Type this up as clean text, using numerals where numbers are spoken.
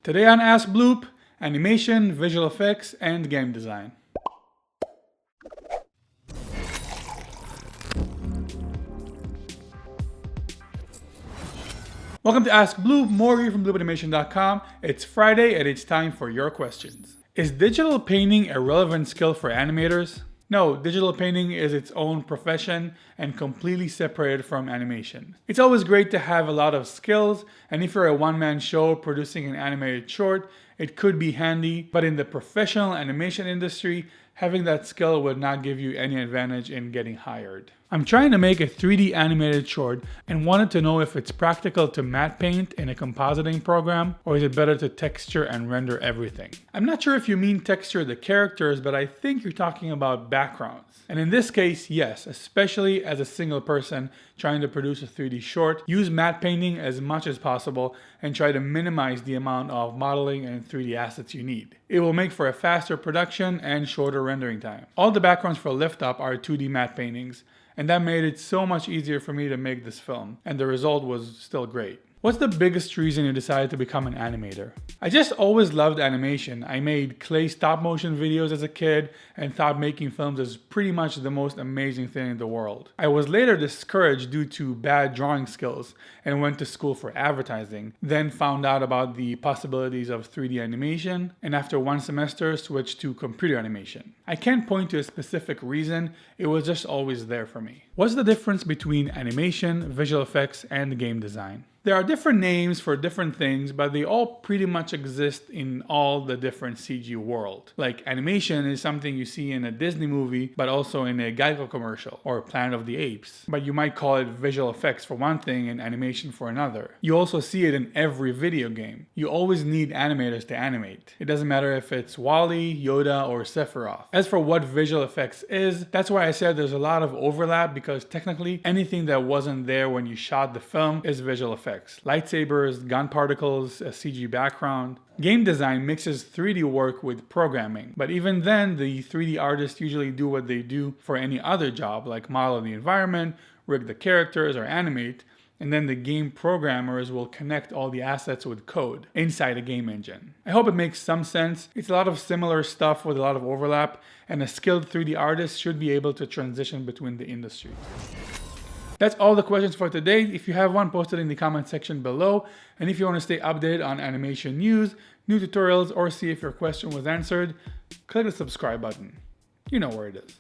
Today on AskBloop, animation, visual effects, and game design. Welcome to AskBloop, Morgan from BloopAnimation.com. It's Friday and it's time for your questions. Is digital painting a relevant skill for animators? No, digital painting is its own profession and completely separated from animation. It's always great to have a lot of skills, and if you're a one-man show producing an animated short, it could be handy, but in the professional animation industry, having that skill would not give you any advantage in getting hired. I'm trying to make a 3D animated short and wanted to know if it's practical to matte paint in a compositing program, or is it better to texture and render everything? I'm not sure if you mean texture the characters, but I think you're talking about backgrounds. And in this case, yes, especially as a single person trying to produce a 3D short, use matte painting as much as possible and try to minimize the amount of modeling and 3D assets you need. It will make for a faster production and shorter rendering time. All the backgrounds for Lift Up are 2D matte paintings, and that made it so much easier for me to make this film, and the result was still great. What's the biggest reason you decided to become an animator? I just always loved animation. I made clay stop motion videos as a kid and thought making films is pretty much the most amazing thing in the world. I was later discouraged due to bad drawing skills and went to school for advertising, then found out about the possibilities of 3D animation, and after one semester switched to computer animation. I can't point to a specific reason, it was just always there for me. What's the difference between animation, visual effects, and game design? There are different names for different things, but they all pretty much exist in all the different CG world. Like animation is something you see in a Disney movie, but also in a Geico commercial or Planet of the Apes. But you might call it visual effects for one thing and animation for another. You also see it in every video game. You always need animators to animate. It doesn't matter if it's WALL-E, Yoda, or Sephiroth. As for what visual effects is, that's why I said there's a lot of overlap, because technically anything that wasn't there when you shot the film is visual effects. Lightsabers, gun particles, a CG background. Game design mixes 3D work with programming, but even then the 3D artists usually do what they do for any other job, like model the environment, rig the characters, or animate, and then the game programmers will connect all the assets with code inside a game engine. I hope it makes some sense. It's a lot of similar stuff with a lot of overlap, and a skilled 3D artist should be able to transition between the industries. That's all the questions for today. If you have one, post it in the comment section below. And if you want to stay updated on animation news, new tutorials, or see if your question was answered, click the subscribe button. You know where it is.